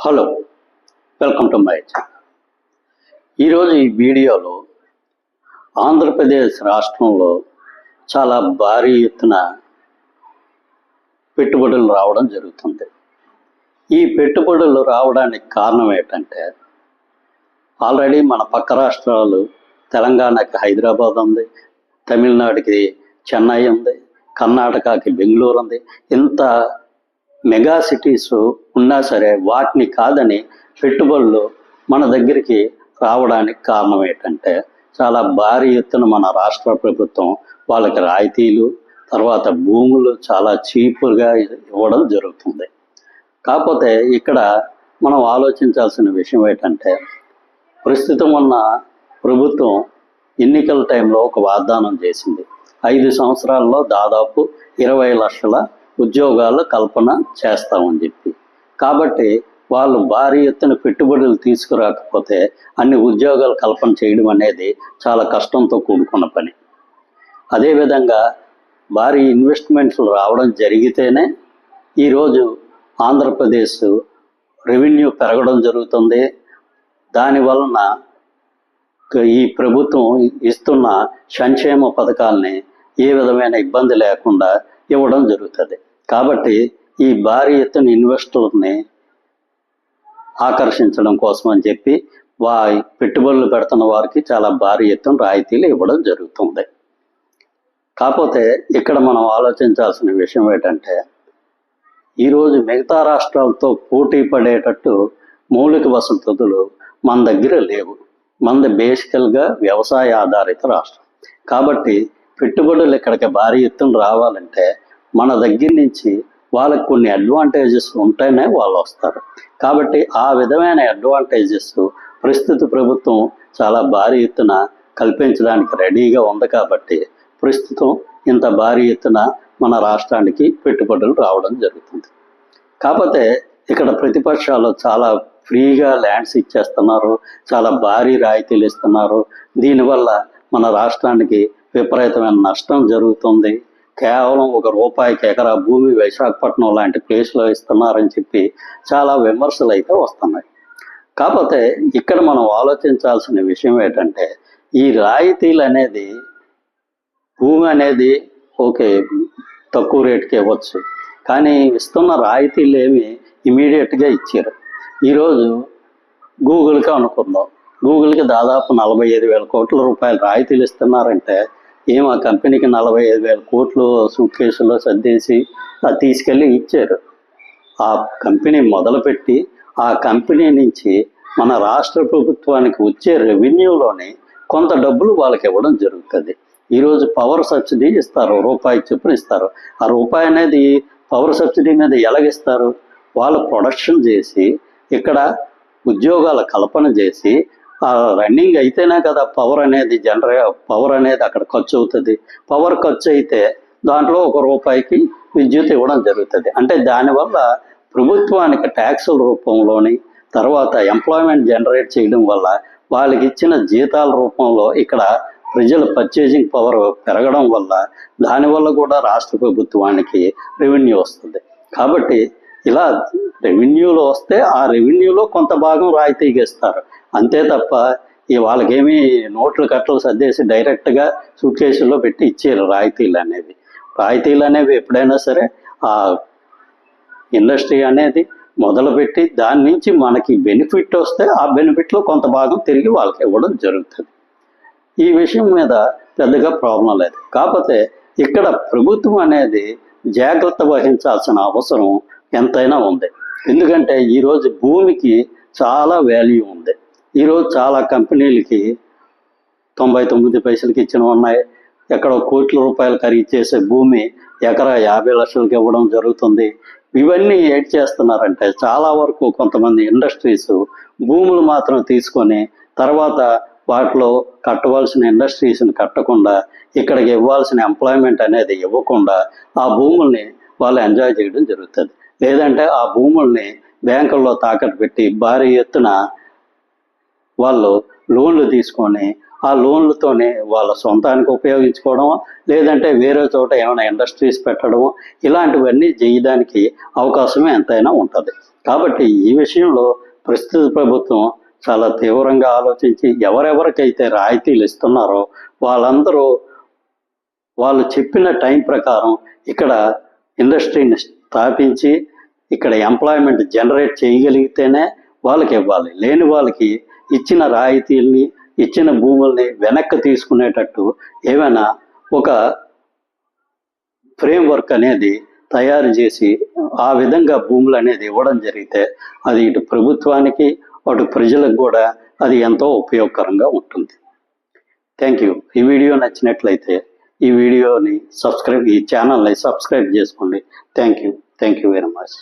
Hello, welcome to my channel. ఈరోజు ఈ వీడియోలో ఆంధ్రప్రదేశ్ రాష్ట్రంలో చాలా భారీ ఎత్తున పెట్టుబడులు రావడం జరుగుతుంది. ఈ పెట్టుబడులు రావడానికి కారణం ఏంటంటే, ఆల్రెడీ మన పక్క రాష్ట్రాలు తెలంగాణకి హైదరాబాద్ ఉంది, తమిళనాడుకి చెన్నై ఉంది, కర్ణాటకకి బెంగళూరు ఉంది. ఇంత మెగా సిటీస్ ఉన్నా సరే వాటిని కాదని పెట్టుబడులు మన దగ్గరికి రావడానికి కారణం ఏంటంటే, చాలా భారీ ఎత్తున మన రాష్ట్ర ప్రభుత్వం వాళ్ళకి రాయితీలు, తర్వాత భూములు చాలా చీపుగా ఇవ్వడం జరుగుతుంది. కాకపోతే ఇక్కడ మనం ఆలోచించాల్సిన విషయం ఏంటంటే, ప్రస్తుతం ఉన్న ప్రభుత్వం ఎన్నికల టైంలో ఒక వాగ్దానం చేసింది. 5 సంవత్సరాల్లో దాదాపు 20 లక్షల ఉద్యోగాలు కల్పన చేస్తామని చెప్పి. కాబట్టి వాళ్ళు భారీ ఎత్తున పెట్టుబడులు తీసుకురాకపోతే అన్ని ఉద్యోగాలు కల్పన చేయడం అనేది చాలా కష్టంతో కూడుకున్న పని. అదేవిధంగా భారీ ఇన్వెస్ట్మెంట్లు రావడం జరిగితేనే ఈరోజు ఆంధ్రప్రదేశ్ రెవెన్యూ పెరగడం జరుగుతుంది. దానివలన ఈ ప్రభుత్వం ఇస్తున్న సంక్షేమ పథకాలని ఏ విధమైన ఇబ్బంది లేకుండా ఇవ్వడం జరుగుతుంది. కాబట్టి ఈ భారీ ఎత్తున ఇన్వెస్టర్ని ఆకర్షించడం కోసం అని చెప్పి పెట్టుబడులు పెడుతున్న వారికి చాలా భారీ ఎత్తున రాయితీలు ఇవ్వడం జరుగుతుంది. కాకపోతే ఇక్కడ మనం ఆలోచించాల్సిన విషయం ఏంటంటే, ఈరోజు మిగతా రాష్ట్రాలతో పోటీ పడేటట్టు మౌలిక వసతులు మన దగ్గర లేవు. మనది బేసికల్గా వ్యవసాయ ఆధారిత రాష్ట్రం. కాబట్టి పెట్టుబడులు ఇక్కడికి భారీ ఎత్తున రావాలంటే మన దగ్గర నుంచి వాళ్ళకి కొన్ని అడ్వాంటేజెస్ ఉంటేనే వాళ్ళు వస్తారు. కాబట్టి ఆ విధమైన అడ్వాంటేజెస్ ప్రస్తుత ప్రభుత్వం చాలా భారీ ఎత్తున కల్పించడానికి రెడీగా ఉంది. కాబట్టి ప్రస్తుతం ఇంత భారీ ఎత్తున మన రాష్ట్రానికి పెట్టుబడులు రావడం జరుగుతుంది. కాకపోతే ఇక్కడ ప్రతిపక్షాలు చాలా ఫ్రీగా ల్యాండ్స్ ఇచ్చేస్తున్నారు, చాలా భారీ రాయితీలు ఇస్తున్నారు. దీనివల్ల మన రాష్ట్రానికి విపరీతమైన నష్టం జరుగుతుంది. కేవలం ₹1 ఎకరా భూమి విశాఖపట్నం లాంటి ప్లేస్లో ఇస్తున్నారని చెప్పి చాలా విమర్శలు అయితే వస్తున్నాయి. కాకపోతే ఇక్కడ మనం ఆలోచించాల్సిన విషయం ఏంటంటే, ఈ రాయితీలు అనేది భూమి అనేది ఓకే తక్కువ రేటుకి ఇవ్వచ్చు, కానీ ఇస్తున్న రాయితీలు ఏమి ఇమీడియట్గా ఇచ్చారు. ఈరోజు గూగుల్కి అనుకుందాం, గూగుల్కి దాదాపు 45,000 కోట్ల రూపాయలు రాయితీలు ఇస్తున్నారంటే ఆ కంపెనీకి 45,000 కోట్లు సూట్ కేసులో సర్దేసి తీసుకెళ్ళి ఇచ్చారు. ఆ కంపెనీ మొదలుపెట్టి ఆ కంపెనీ నుంచి మన రాష్ట్ర ప్రభుత్వానికి వచ్చే రెవెన్యూలోని కొంత డబ్బులు వాళ్ళకి ఇవ్వడం జరుగుతుంది. ఈరోజు పవర్ సబ్సిడీ ఇస్తారు, ₹1 చొప్పున ఇస్తారు. ఆ రూపాయి అనేది పవర్ సబ్సిడీ మీద ఎలాగిస్తారు? వాళ్ళు ప్రొడక్షన్ చేసి ఇక్కడ ఉద్యోగాల కల్పన చేసి రన్నింగ్ అయితేనే కదా పవర్ అనేది అక్కడ ఖర్చు అవుతుంది. పవర్ ఖర్చు అయితే దాంట్లో ₹1 విద్యుత్ ఇవ్వడం జరుగుతుంది. అంటే దానివల్ల ప్రభుత్వానికి ట్యాక్సుల రూపంలోని, తర్వాత ఎంప్లాయ్మెంట్ జనరేట్ చేయడం వల్ల వాళ్ళకి ఇచ్చిన జీతాల రూపంలో ఇక్కడ ప్రజల పర్చేజింగ్ పవర్ పెరగడం వల్ల దానివల్ల కూడా రాష్ట్ర ప్రభుత్వానికి రెవెన్యూ వస్తుంది. కాబట్టి ఇలా రెవెన్యూలో వస్తే ఆ రెవెన్యూలో కొంత భాగం రాయితీగా ఇస్తారు. అంతే తప్ప వాళ్ళకేమీ నోట్లు కట్టలు సర్దేసి డైరెక్ట్గా సూట్ కేసుల్లో పెట్టి ఇచ్చారు రాయితీలు అనేవి ఎప్పుడైనా సరే ఆ ఇండస్ట్రీ అనేది మొదలుపెట్టి దాని నుంచి మనకి బెనిఫిట్ వస్తే ఆ బెనిఫిట్లో కొంత భాగం తిరిగి వాళ్ళకి ఇవ్వడం జరుగుతుంది. ఈ విషయం మీద పెద్దగా ప్రాబ్లం లేదు. కాకపోతే ఇక్కడ ప్రభుత్వం అనేది జాగ్రత్త వహించాల్సిన అవసరం ఎంతైనా ఉంది. ఎందుకంటే ఈరోజు భూమికి చాలా వాల్యూ ఉంది. ఈరోజు చాలా కంపెనీలకి 99 పైసలకి ఇచ్చిన ఉన్నాయి. ఎక్కడో కోట్ల రూపాయలు ఖరీదు చేసే భూమి ఎకరా 50 లక్షలకి ఇవ్వడం జరుగుతుంది. ఇవన్నీ ఏడ్ చేస్తున్నారంటే చాలా వరకు కొంతమంది ఇండస్ట్రీస్ భూములు మాత్రం తీసుకొని తర్వాత వాటిలో కట్టవలసిన ఇండస్ట్రీస్ని కట్టకుండా ఇక్కడికి ఇవ్వాల్సిన ఎంప్లాయ్మెంట్ అనేది ఇవ్వకుండా ఆ భూముల్ని వాళ్ళు ఎంజాయ్ చేయడం జరుగుతుంది. లేదంటే ఆ భూముల్ని బ్యాంకుల్లో తాకట్టు పెట్టి భారీ ఎత్తున వాళ్ళు లోన్లు తీసుకొని ఆ లోన్లతోనే వాళ్ళ సొంతానికి ఉపయోగించుకోవడం, లేదంటే వేరే చోట ఏమైనా ఇండస్ట్రీస్ పెట్టడం, ఇలాంటివన్నీ చేయడానికి అవకాశమే ఎంతైనా ఉంటుంది. కాబట్టి ఈ విషయంలో ప్రస్తుత ప్రభుత్వం చాలా తీవ్రంగా ఆలోచించి ఎవరెవరికైతే రాయితీలు ఇస్తున్నారో వాళ్ళందరూ వాళ్ళు చెప్పిన టైం ప్రకారం ఇక్కడ ఇండస్ట్రీని స్థాపించి ఇక్కడ ఎంప్లాయ్మెంట్ జనరేట్ చేయగలిగితేనే వాళ్ళకి ఇవ్వాలి. లేని వాళ్ళకి ఇచ్చిన రాయితీల్ని, ఇచ్చిన భూముల్ని వెనక్కి తీసుకునేటట్టు ఏమైనా ఒక ఫ్రేమ్వర్క్ అనేది తయారు చేసి ఆ విధంగా భూములు అనేది ఇవ్వడం జరిగితే అది ఇటు ప్రభుత్వానికి అటు ప్రజలకు కూడా అది ఎంతో ఉపయోగకరంగా ఉంటుంది. Thank you. ఈ వీడియో నచ్చినట్లయితే ఈ ఛానల్ని సబ్స్క్రైబ్ చేసుకోండి. Thank you very much.